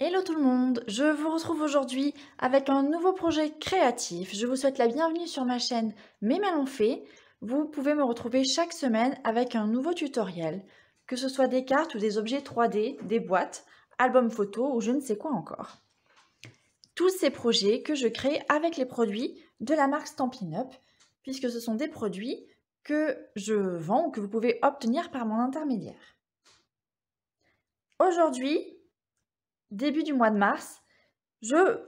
Hello tout le monde, je vous retrouve aujourd'hui avec un nouveau projet créatif. Je vous souhaite la bienvenue sur ma chaîne Mes Mains l'ont fait. Vous pouvez me retrouver chaque semaine avec un nouveau tutoriel, que ce soit des cartes ou des objets 3D, des boîtes, albums photos ou je ne sais quoi encore. Tous ces projets que je crée avec les produits de la marque Stampin' Up, puisque ce sont des produits que je vends ou que vous pouvez obtenir par mon intermédiaire. Aujourd'hui, début du mois de mars, je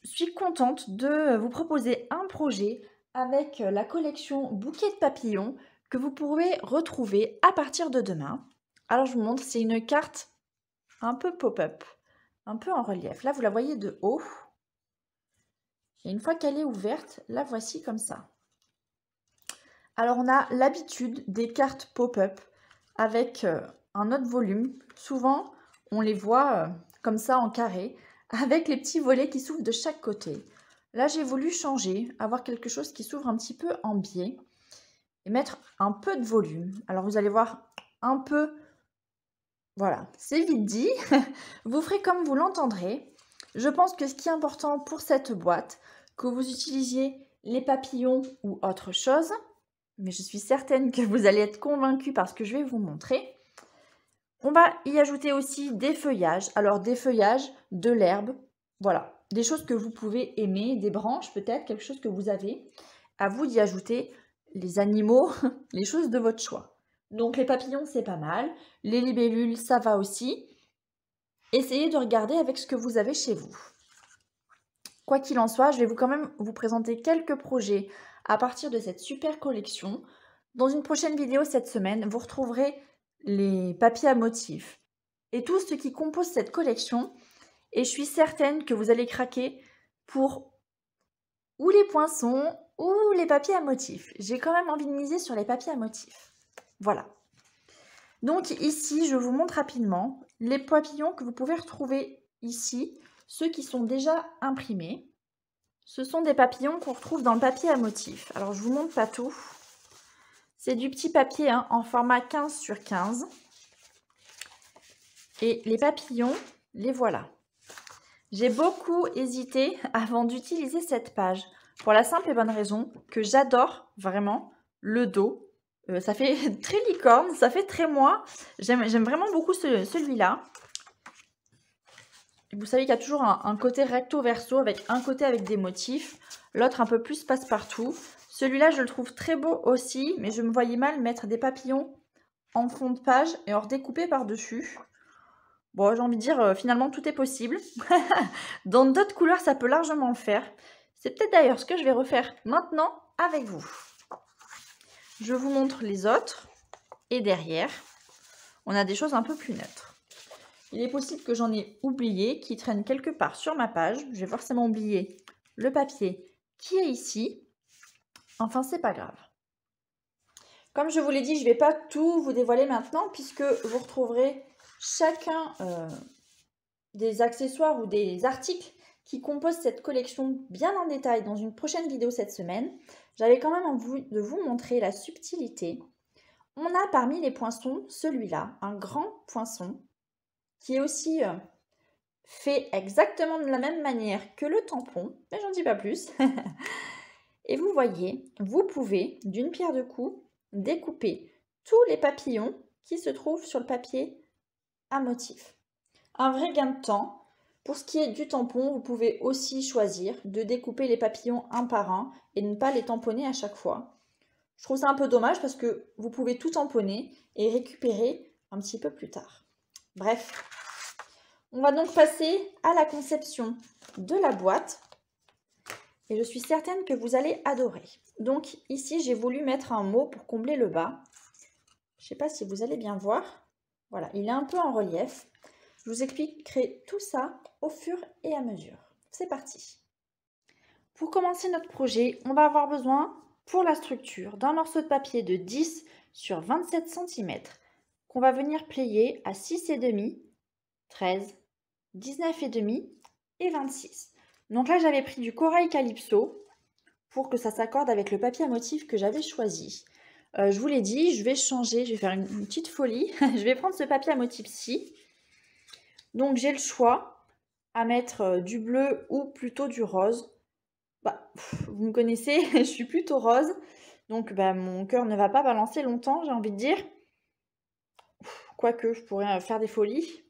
suis contente de vous proposer un projet avec la collection Bouquet de papillons que vous pourrez retrouver à partir de demain. Alors je vous montre, c'est une carte un peu pop-up, un peu en relief. Là, vous la voyez de haut. Et une fois qu'elle est ouverte, la voici comme ça. Alors on a l'habitude des cartes pop-up avec un autre volume. Souvent, on les voit comme ça en carré, avec les petits volets qui s'ouvrent de chaque côté. Là, j'ai voulu changer, avoir quelque chose qui s'ouvre un petit peu en biais et mettre un peu de volume. Alors, vous allez voir un peu, voilà, c'est vite dit. Vous ferez comme vous l'entendrez. Je pense que ce qui est important pour cette boîte, que vous utilisiez les papillons ou autre chose, mais je suis certaine que vous allez être convaincus par ce que je vais vous montrer. On va y ajouter aussi des feuillages. Alors des feuillages, de l'herbe, voilà. Des choses que vous pouvez aimer, des branches peut-être, quelque chose que vous avez. À vous d'y ajouter les animaux, les choses de votre choix. Donc les papillons, c'est pas mal. Les libellules, ça va aussi. Essayez de regarder avec ce que vous avez chez vous. Quoi qu'il en soit, je vais quand même vous présenter quelques projets à partir de cette super collection. Dans une prochaine vidéo cette semaine, vous retrouverez les papiers à motifs et tout ce qui compose cette collection. Et je suis certaine que vous allez craquer pour ou les poinçons ou les papiers à motifs. J'ai quand même envie de miser sur les papiers à motifs. Voilà. Donc ici, je vous montre rapidement les papillons que vous pouvez retrouver ici, ceux qui sont déjà imprimés. Ce sont des papillons qu'on retrouve dans le papier à motifs. Alors je vous montre pas tout. C'est du petit papier en format 15 sur 15. Et les papillons, les voilà. J'ai beaucoup hésité avant d'utiliser cette page pour la simple et bonne raison que j'adore vraiment le dos. Ça fait très licorne, ça fait très moi. J'aime vraiment beaucoup celui-là. Vous savez qu'il y a toujours un côté recto verso avec un côté avec des motifs, l'autre un peu plus passe-partout. Celui-là, je le trouve très beau aussi, mais je me voyais mal mettre des papillons en fond de page et en redécouper par-dessus. Bon, j'ai envie de dire, finalement, tout est possible. Dans d'autres couleurs, ça peut largement le faire. C'est peut-être d'ailleurs ce que je vais refaire maintenant avec vous. Je vous montre les autres. Et derrière, on a des choses un peu plus neutres. Il est possible que j'en ai oublié, qui traîne quelque part sur ma page. J'ai forcément oublié le papier qui est ici. Enfin, c'est pas grave. Comme je vous l'ai dit, je ne vais pas tout vous dévoiler maintenant, puisque vous retrouverez chacun des accessoires ou des articles qui composent cette collection bien en détail dans une prochaine vidéo cette semaine. J'avais quand même envie de vous montrer la subtilité. On a parmi les poinçons celui-là, un grand poinçon, qui est aussi fait exactement de la même manière que le tampon, mais j'en dis pas plus. Et vous voyez, vous pouvez, d'une pierre deux coups, découper tous les papillons qui se trouvent sur le papier à motif. Un vrai gain de temps. Pour ce qui est du tampon, vous pouvez aussi choisir de découper les papillons un par un et de ne pas les tamponner à chaque fois. Je trouve ça un peu dommage parce que vous pouvez tout tamponner et récupérer un petit peu plus tard. Bref, on va donc passer à la conception de la boîte et je suis certaine que vous allez adorer. Donc ici, j'ai voulu mettre un mot pour combler le bas. Je ne sais pas si vous allez bien voir. Voilà, il est un peu en relief. Je vous expliquerai tout ça au fur et à mesure. C'est parti. Pour commencer notre projet, on va avoir besoin pour la structure d'un morceau de papier de 10 sur 27 cm qu'on va venir plier à 6,5, 13, 19,5 et 26. Donc là, j'avais pris du corail calypso pour que ça s'accorde avec le papier à motif que j'avais choisi. Je vous l'ai dit, je vais changer, je vais faire une petite folie. Je vais prendre ce papier à motif-ci. Donc j'ai le choix à mettre du bleu ou plutôt du rose. Bah, vous me connaissez, je suis plutôt rose. Donc bah, mon cœur ne va pas balancer longtemps, j'ai envie de dire. Quoique, je pourrais faire des folies.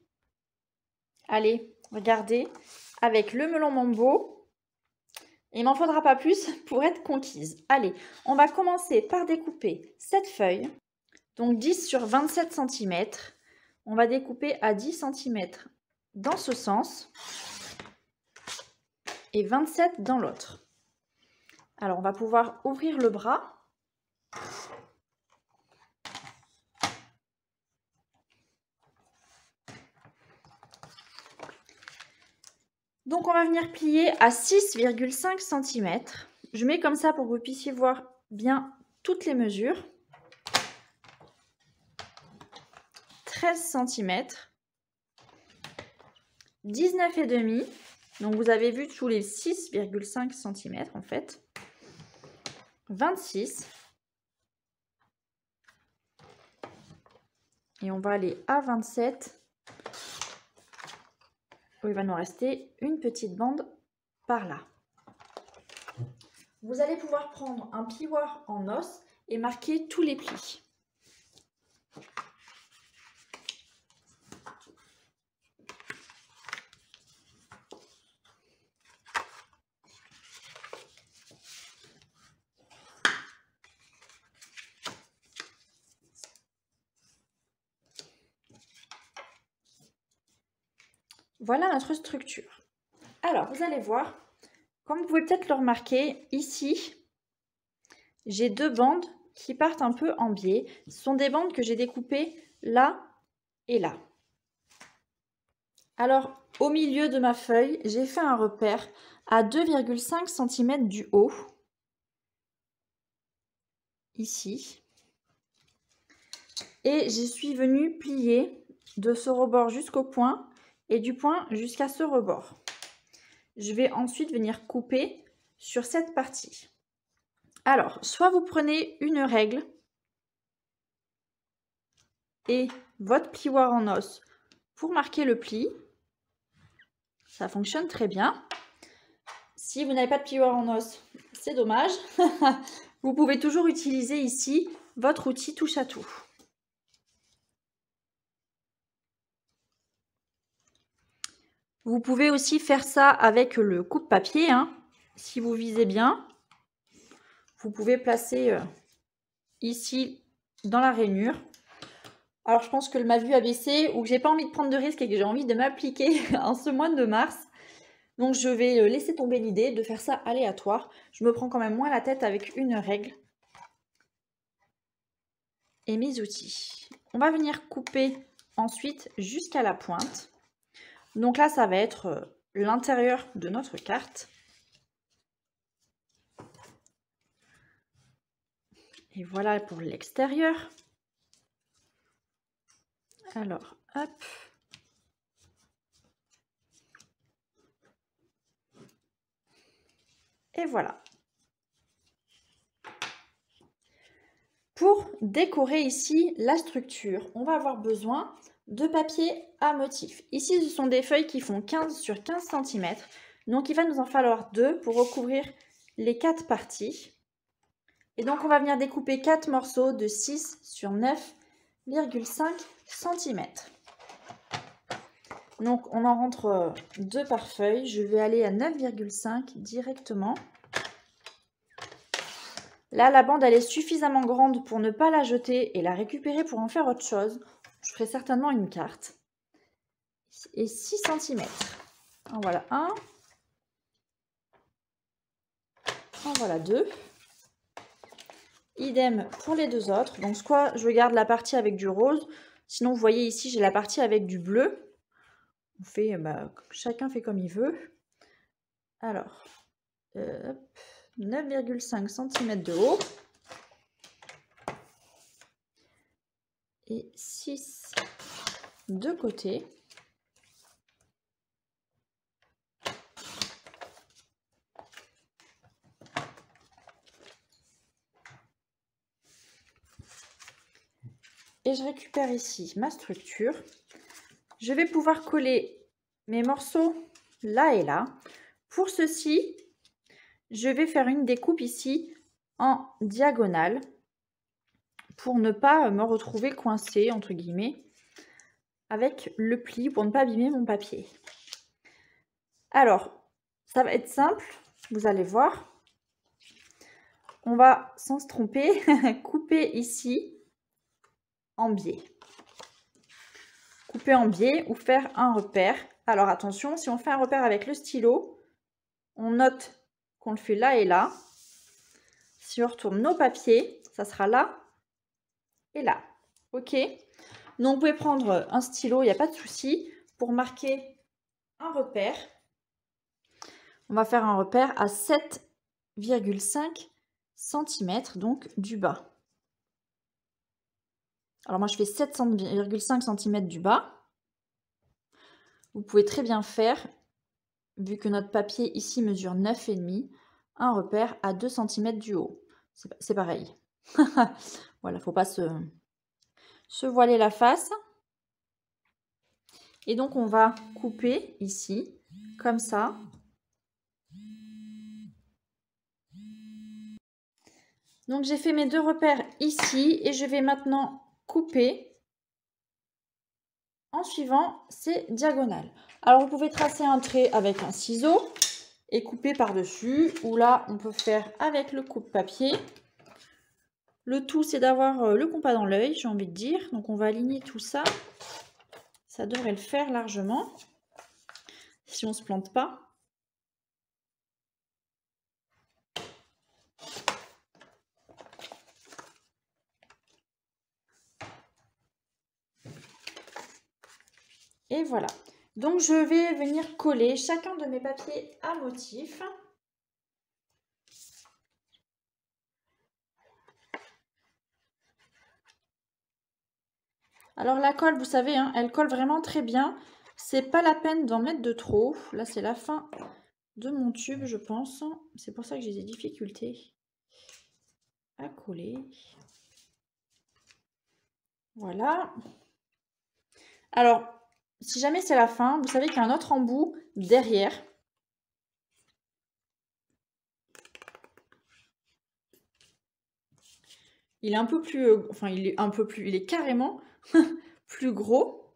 Allez, regardez, avec le melon mambo, il m'en faudra pas plus pour être conquise. Allez, on va commencer par découper cette feuille. Donc 10 sur 27 cm. On va découper à 10 cm dans ce sens et 27 dans l'autre. Alors, on va pouvoir ouvrir le bras. Donc, on va venir plier à 6,5 cm. Je mets comme ça pour que vous puissiez voir bien toutes les mesures. 13 cm. 19,5. Donc, vous avez vu tous les 6,5 cm en fait. 26. Et on va aller à 27. Où il va nous rester une petite bande par là. Vous allez pouvoir prendre un plioir en os et marquer tous les plis. Voilà notre structure. Alors, vous allez voir, comme vous pouvez peut-être le remarquer, ici, j'ai deux bandes qui partent un peu en biais. Ce sont des bandes que j'ai découpées là et là. Alors, au milieu de ma feuille, j'ai fait un repère à 2,5 cm du haut, ici. Et j'y suis venue plier de ce rebord jusqu'au point et du point jusqu'à ce rebord. Je vais ensuite venir couper sur cette partie. Alors, soit vous prenez une règle et votre plioir en os pour marquer le pli. Ça fonctionne très bien. Si vous n'avez pas de plioir en os, c'est dommage. Vous pouvez toujours utiliser ici votre outil touche à tout. Vous pouvez aussi faire ça avec le coupe-papier, hein, si vous visez bien. Vous pouvez placer ici dans la rainure. Alors je pense que ma vue a baissé ou que j'ai pas envie de prendre de risques et que j'ai envie de m'appliquer en ce mois de mars. Donc je vais laisser tomber l'idée de faire ça aléatoire. Je me prends quand même moins la tête avec une règle. Et mes outils. On va venir couper ensuite jusqu'à la pointe. Donc là, ça va être l'intérieur de notre carte. Et voilà pour l'extérieur. Alors, hop. Et voilà. Pour décorer ici la structure, on va avoir besoin de papier à motif. Ici, ce sont des feuilles qui font 15 sur 15 cm. Donc, il va nous en falloir 2 pour recouvrir les 4 parties. Et donc, on va venir découper 4 morceaux de 6 sur 9,5 cm. Donc, on en rentre 2 par feuille. Je vais aller à 9,5 directement. Là, la bande, elle est suffisamment grande pour ne pas la jeter et la récupérer pour en faire autre chose. Je ferai certainement une carte. Et 6 cm. En voilà un. En voilà deux. Idem pour les deux autres. Donc, soit je garde la partie avec du rose. Sinon, vous voyez ici, j'ai la partie avec du bleu. On fait, chacun fait comme il veut. Alors, 9,5 cm de haut. Et 6 de côté. Et je récupère ici ma structure. Je vais pouvoir coller mes morceaux là et là. Pour ceci, je vais faire une découpe ici en diagonale pour ne pas me retrouver coincée, entre guillemets, avec le pli, pour ne pas abîmer mon papier. Alors, ça va être simple, vous allez voir. On va, sans se tromper, couper ici en biais. Couper en biais ou faire un repère. Alors attention, si on fait un repère avec le stylo, on note qu'on le fait là et là. Si on retourne nos papiers, ça sera là et là. Ok? Donc vous pouvez prendre un stylo, il n'y a pas de souci, pour marquer un repère. On va faire un repère à 7,5 cm, donc du bas. Alors moi je fais 7,5 cm du bas. Vous pouvez très bien faire, vu que notre papier ici mesure 9,5, un repère à 2 cm du haut. C'est pareil. Voilà, faut pas se voiler la face. Et donc on va couper ici, comme ça. Donc j'ai fait mes deux repères ici et je vais maintenant couper en suivant ces diagonales. Alors vous pouvez tracer un trait avec un ciseau et couper par-dessus, ou là on peut faire avec le coupe-papier. Le tout c'est d'avoir le compas dans l'œil, j'ai envie de dire. Donc on va aligner tout ça. Ça devrait le faire largement, si on ne se plante pas. Et voilà. Donc je vais venir coller chacun de mes papiers à motif. Alors la colle, vous savez, hein, elle colle vraiment très bien. C'est pas la peine d'en mettre de trop. Là, c'est la fin de mon tube, je pense. C'est pour ça que j'ai des difficultés à coller. Voilà. Alors, si jamais c'est la fin, vous savez qu'il y a un autre embout derrière. Il est un peu plus... il est carrément plus gros.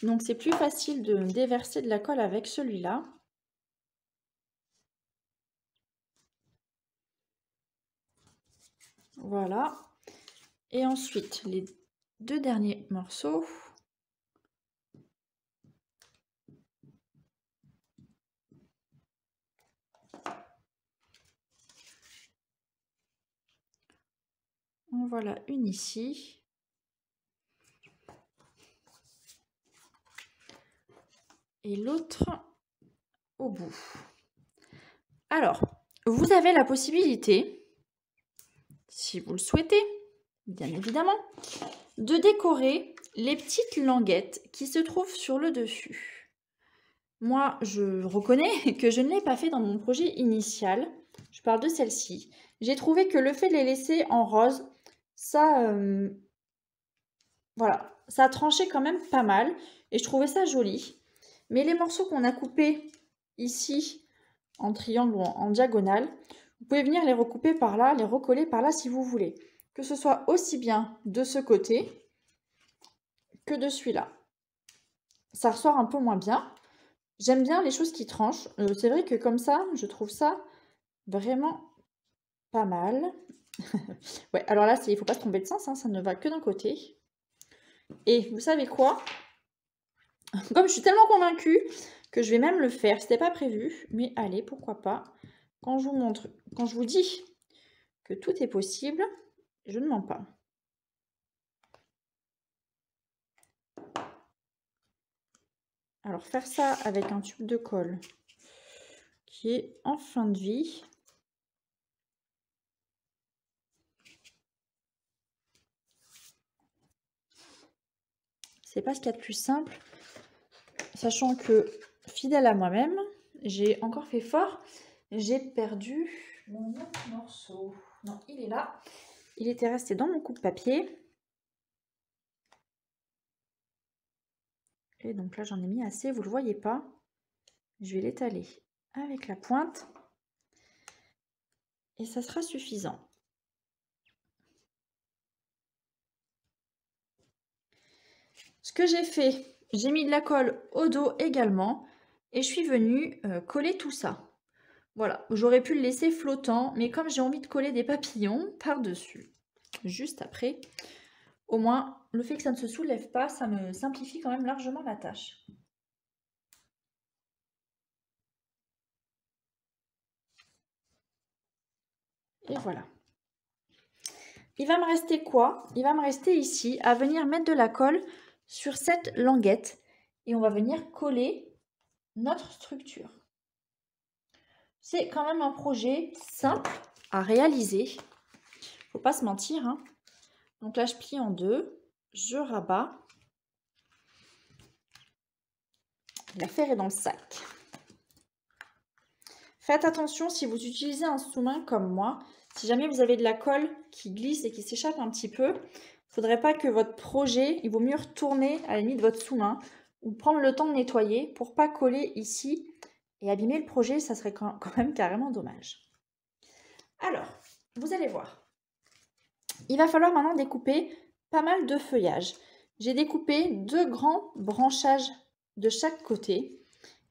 Donc, c'est plus facile de déverser de la colle avec celui-là. Voilà. Et ensuite, les deux derniers morceaux. En voilà une ici. Et l'autre au bout. Alors, vous avez la possibilité, si vous le souhaitez, bien évidemment, de décorer les petites languettes qui se trouvent sur le dessus. Moi, je reconnais que je ne l'ai pas fait dans mon projet initial. Je parle de celle-ci. J'ai trouvé que le fait de les laisser en rose, ça, voilà, ça a tranché quand même pas mal. Et je trouvais ça joli. Mais les morceaux qu'on a coupés ici, en triangle ou en diagonale, vous pouvez venir les recouper par là, les recoller par là si vous voulez. Que ce soit aussi bien de ce côté que de celui-là. Ça ressort un peu moins bien. J'aime bien les choses qui tranchent. C'est vrai que comme ça, je trouve ça vraiment pas mal. Ouais, alors là, il ne faut pas se tromper de sens, hein, ça ne va que d'un côté. Et vous savez quoi? Comme je suis tellement convaincue que je vais même le faire, c'était pas prévu, mais allez, pourquoi pas. Quand je vous montre, quand je vous dis que tout est possible, je ne mens pas. Alors faire ça avec un tube de colle qui est en fin de vie. C'est pas ce qu'il y a de plus simple, sachant que fidèle à moi-même, j'ai encore fait fort. J'ai perdu mon autre morceau. Non, il est là. Il était resté dans mon coupe-papier. Et donc là, j'en ai mis assez. Vous ne le voyez pas. Je vais l'étaler avec la pointe et ça sera suffisant. Ce que j'ai fait, j'ai mis de la colle au dos également et je suis venue coller tout ça. Voilà, j'aurais pu le laisser flottant, mais comme j'ai envie de coller des papillons par-dessus, juste après, au moins le fait que ça ne se soulève pas, ça me simplifie quand même largement la tâche. Et voilà. Il va me rester quoi? Il va me rester ici à venir mettre de la colle sur cette languette et on va venir coller notre structure. C'est quand même un projet simple à réaliser. Faut pas se mentir, hein. Donc là, je plie en deux, je rabats. L'affaire est dans le sac. Faites attention si vous utilisez un sous-main comme moi. Si jamais vous avez de la colle qui glisse et qui s'échappe un petit peu, il ne faudrait pas que votre projet, il vaut mieux retourner à la limite votre sous-main ou prendre le temps de nettoyer pour ne pas coller ici et abîmer le projet, ça serait quand même carrément dommage. Alors, vous allez voir. Il va falloir maintenant découper pas mal de feuillage. J'ai découpé 2 grands branchages de chaque côté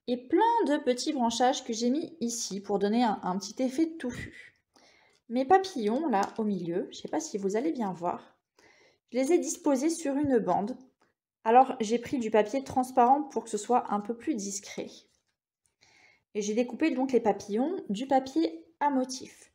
et plein de petits branchages que j'ai mis ici pour donner un petit effet touffu. Mes papillons, là, au milieu, je ne sais pas si vous allez bien voir, je les ai disposés sur une bande. Alors, j'ai pris du papier transparent pour que ce soit un peu plus discret. Et j'ai découpé donc les papillons du papier à motif.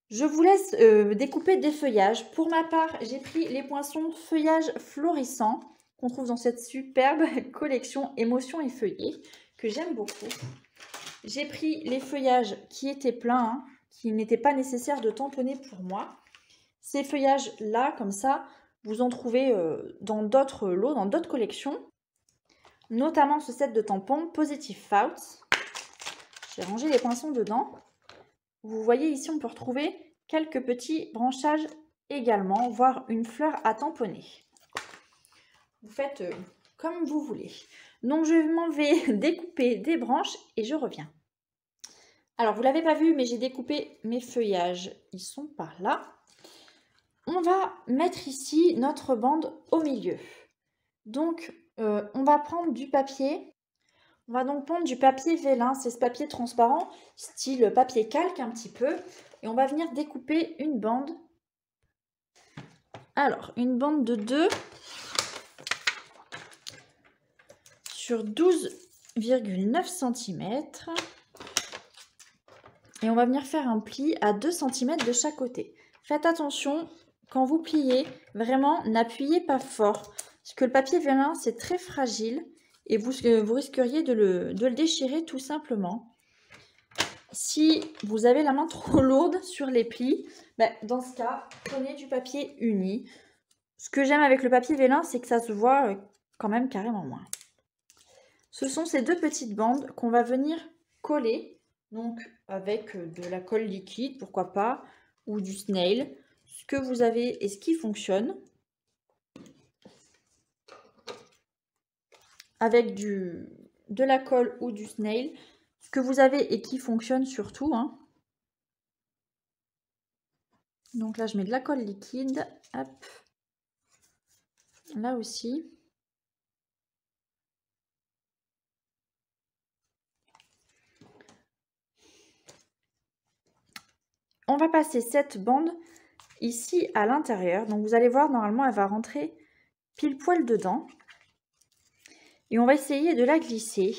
Je vous laisse découper des feuillages. Pour ma part, j'ai pris les poinçons feuillage florissant qu'on trouve dans cette superbe collection Émotions et Feuillets que j'aime beaucoup. J'ai pris les feuillages qui étaient pleins, hein, qui n'étaient pas nécessaires de tamponner pour moi. Ces feuillages-là, comme ça, vous en trouvez dans d'autres lots, dans d'autres collections. Notamment ce set de tampons Positive Thoughts. J'ai rangé les poinçons dedans. Vous voyez ici, on peut retrouver quelques petits branchages également, voire une fleur à tamponner. Vous faites comme vous voulez. Donc, je m'en vais découper des branches et je reviens. Alors, vous ne l'avez pas vu, mais j'ai découpé mes feuillages. Ils sont par là. On va mettre ici notre bande au milieu. Donc, on va prendre du papier. On va donc prendre du papier vélin, c'est ce papier transparent, style papier calque un petit peu. Et on va venir découper une bande. Alors, une bande de 2 sur 12,9 cm. Et on va venir faire un pli à 2 cm de chaque côté. Faites attention, quand vous pliez, vraiment, n'appuyez pas fort. Parce que le papier vélin, c'est très fragile. Et vous risqueriez de le déchirer tout simplement. Si vous avez la main trop lourde sur les plis, dans ce cas, prenez du papier uni. Ce que j'aime avec le papier vélin, c'est que ça se voit quand même carrément moins. Ce sont ces 2 petites bandes qu'on va venir coller, donc avec de la colle liquide, pourquoi pas, ou du snail, ce que vous avez et ce qui fonctionne. Avec de la colle ou du snail, ce que vous avez et qui fonctionne surtout, hein. Donc là, je mets de la colle liquide. Hop. Là aussi. On va passer cette bande ici à l'intérieur. Donc vous allez voir, normalement, elle va rentrer pile poil dedans. Et on va essayer de la glisser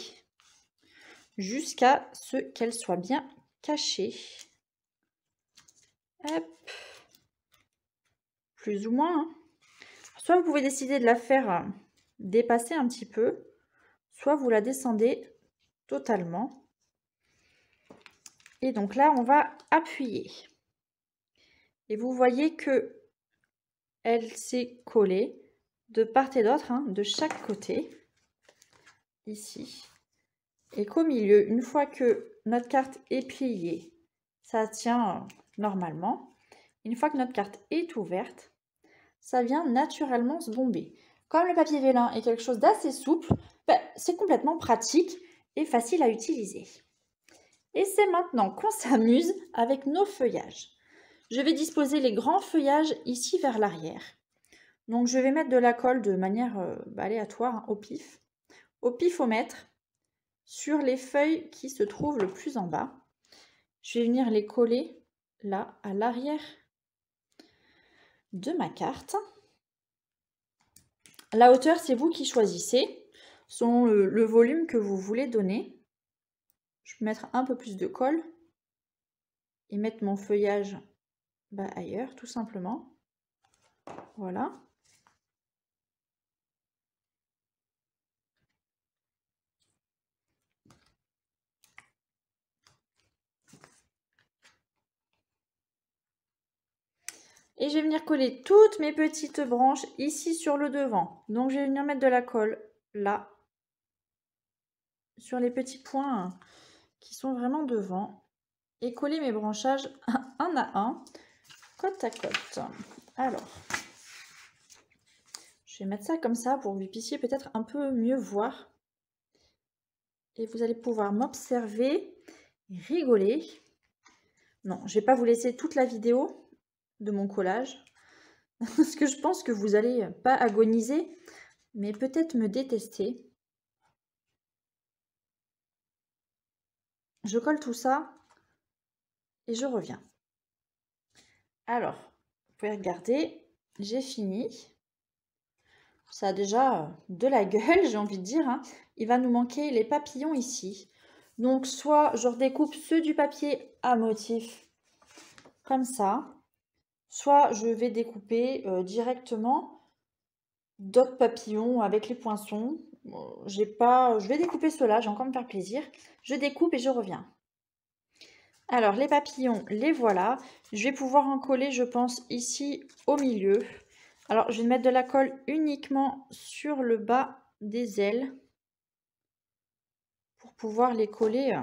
jusqu'à ce qu'elle soit bien cachée. Hop. Plus ou moins, hein. Soit vous pouvez décider de la faire dépasser un petit peu, soit vous la descendez totalement. Et donc là, on va appuyer. Et vous voyez que elle s'est collée de part et d'autre, hein, de chaque côté, ici. Et qu'au milieu, une fois que notre carte est pliée, ça tient normalement. Une fois que notre carte est ouverte, ça vient naturellement se bomber. Comme le papier vélin est quelque chose d'assez souple, c'est complètement pratique et facile à utiliser. Et c'est maintenant qu'on s'amuse avec nos feuillages. Je vais disposer les grands feuillages ici vers l'arrière. Donc je vais mettre de la colle de manière aléatoire, hein, au pifomètre, sur les feuilles qui se trouvent le plus en bas. Je vais venir les coller là, à l'arrière de ma carte. La hauteur, c'est vous qui choisissez, selon le volume que vous voulez donner. Je vais mettre un peu plus de colle et mettre mon feuillage ailleurs, tout simplement. Voilà. Et je vais venir coller toutes mes petites branches ici sur le devant. Donc je vais venir mettre de la colle là, sur les petits points qui sont vraiment devant. Et coller mes branchages un à un, côte à côte. Alors, je vais mettre ça comme ça pour que vous puissiez peut-être un peu mieux voir. Et vous allez pouvoir m'observer et rigoler. Non, je ne vais pas vous laisser toute la vidéo de mon collage. Parce que je pense que vous n'allez pas agoniser, mais peut-être me détester. Je colle tout ça et je reviens. Alors, vous pouvez regarder, j'ai fini. Ça a déjà de la gueule, j'ai envie de dire, hein. Il va nous manquer les papillons ici. Donc, soit je redécoupe ceux du papier à motif, comme ça. Soit je vais découper directement d'autres papillons avec les poinçons. Je vais découper ceux-là, j'ai encore me faire plaisir. Je découpe et je reviens. Alors, les papillons, les voilà. Je vais pouvoir en coller, je pense, ici au milieu. Alors, je vais mettre de la colle uniquement sur le bas des ailes pour pouvoir les coller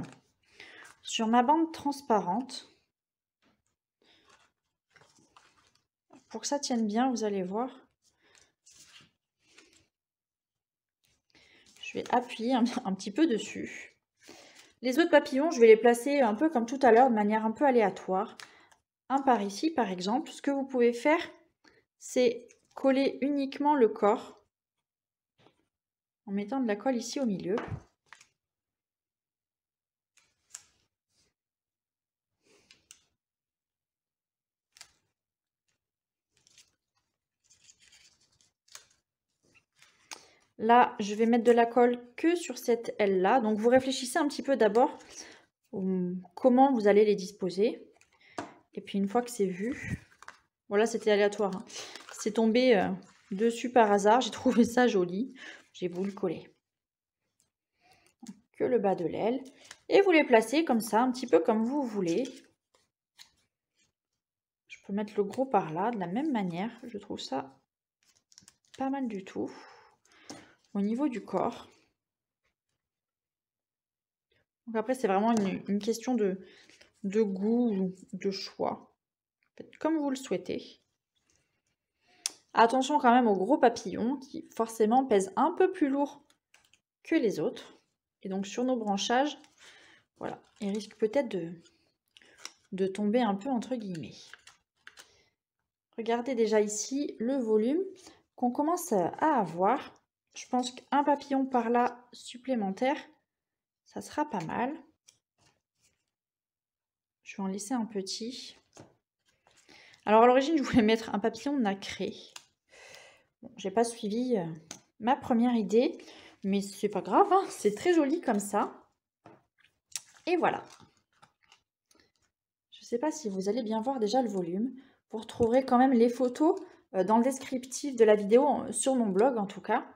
sur ma bande transparente. Pour que ça tienne bien, vous allez voir. Je vais appuyer un petit peu dessus. Les autres papillons, je vais les placer un peu comme tout à l'heure, de manière un peu aléatoire. Un par ici, par exemple. Ce que vous pouvez faire, c'est coller uniquement le corps en mettant de la colle ici au milieu. Là, je vais mettre de la colle que sur cette aile-là. Donc, vous réfléchissez un petit peu d'abord comment vous allez les disposer. Et puis, une fois que c'est vu, voilà, c'était aléatoire, hein. C'est tombé dessus par hasard. J'ai trouvé ça joli. J'ai voulu coller que le bas de l'aile. Et vous les placez comme ça, un petit peu comme vous voulez. Je peux mettre le gros par là, de la même manière. Je trouve ça pas mal du tout. Au niveau du corps. Donc après, c'est vraiment une question de goût, de choix. Faites comme vous le souhaitez. Attention quand même aux gros papillons qui forcément pèsent un peu plus lourd que les autres. Et donc sur nos branchages, voilà, ils risquent peut-être de tomber un peu entre guillemets. Regardez déjà ici le volume qu'on commence à avoir. Je pense qu'un papillon par là supplémentaire, ça sera pas mal. Je vais en laisser un petit. Alors à l'origine, je voulais mettre un papillon nacré. Bon, j'ai pas suivi ma première idée, mais c'est pas grave, hein, c'est très joli comme ça. Et voilà. Je sais pas si vous allez bien voir déjà le volume. Vous retrouverez quand même les photos dans le descriptif de la vidéo, sur mon blog en tout cas.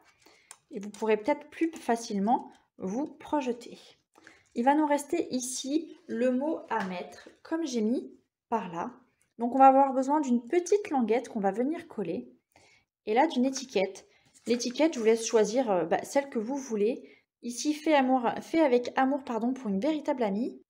Et vous pourrez peut-être plus facilement vous projeter. Il va nous rester ici le mot à mettre, comme j'ai mis par là. Donc on va avoir besoin d'une petite languette qu'on va venir coller. Et là, d'une étiquette. L'étiquette, je vous laisse choisir celle que vous voulez. Ici, fait avec amour pour une véritable amie.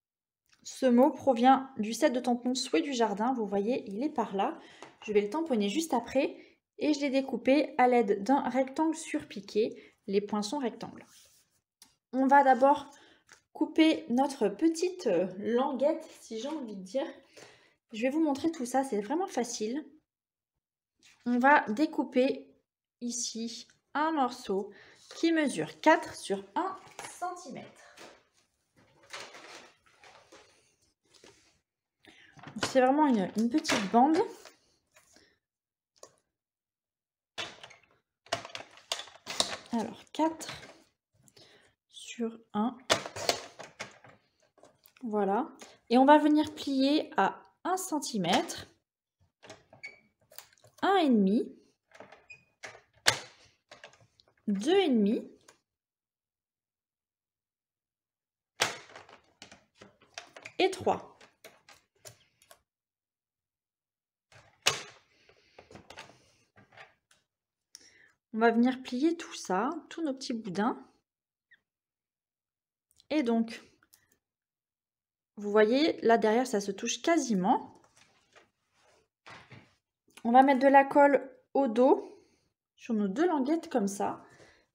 Ce mot provient du set de tampons Souhait du jardin. Vous voyez, il est par là. Je vais le tamponner juste après. Et je l'ai découpé à l'aide d'un rectangle surpiqué, les poinçons rectangles. On va d'abord couper notre petite languette, si j'ai envie de dire. Je vais vous montrer tout ça, c'est vraiment facile. On va découper ici un morceau qui mesure 4 sur 1 cm. C'est vraiment une petite bande. Alors 4 sur 1. Voilà. Et on va venir plier à 1 cm, 1,5, 2,5 et 3. On va venir plier tout ça, tous nos petits boudins. Et donc, vous voyez, là derrière, ça se touche quasiment. On va mettre de la colle au dos sur nos deux languettes comme ça.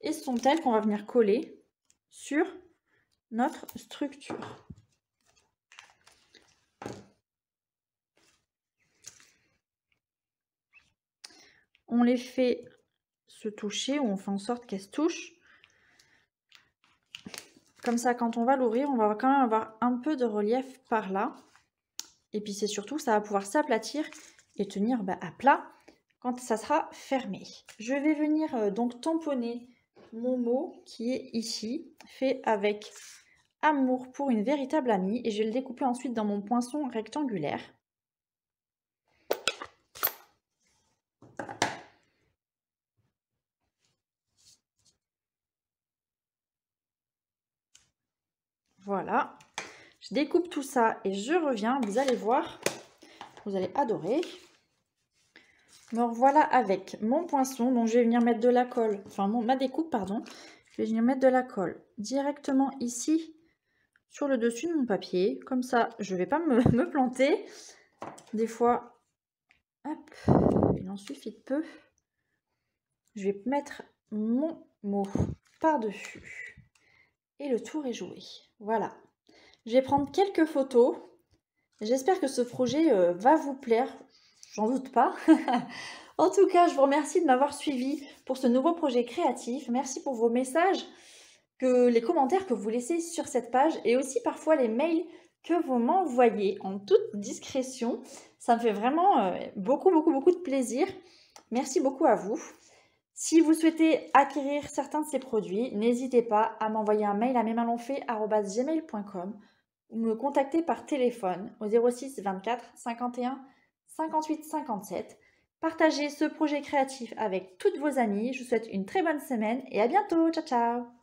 Et ce sont elles qu'on va venir coller sur notre structure. On les fait se toucher, ou on fait en sorte qu'elles se touchent. Comme ça, quand on va l'ouvrir, on va quand même avoir un peu de relief par là. Et puis c'est surtout, ça va pouvoir s'aplatir et tenir à plat quand ça sera fermé. Je vais venir donc tamponner mon mot qui est ici, fait avec amour pour une véritable amie. Et je vais le découper ensuite dans mon poinçon rectangulaire. Voilà, je découpe tout ça et je reviens, vous allez voir, vous allez adorer. Me revoilà avec mon poinçon, donc je vais venir mettre de la colle, enfin ma découpe, pardon. Je vais venir mettre de la colle directement ici, sur le dessus de mon papier. Comme ça, je ne vais pas me planter. Des fois, hop, il en suffit de peu. Je vais mettre mon mot par-dessus. Et le tour est joué. Voilà. Je vais prendre quelques photos. J'espère que ce projet va vous plaire. J'en doute pas. En tout cas, je vous remercie de m'avoir suivi pour ce nouveau projet créatif. Merci pour vos messages, les commentaires que vous laissez sur cette page et aussi parfois les mails que vous m'envoyez en toute discrétion. Ça me fait vraiment beaucoup de plaisir. Merci beaucoup à vous. Si vous souhaitez acquérir certains de ces produits, n'hésitez pas à m'envoyer un mail à mesmainslonfait@gmail.com ou me contacter par téléphone au 06 24 51 58 57. Partagez ce projet créatif avec toutes vos amies. Je vous souhaite une très bonne semaine et à bientôt. Ciao, ciao!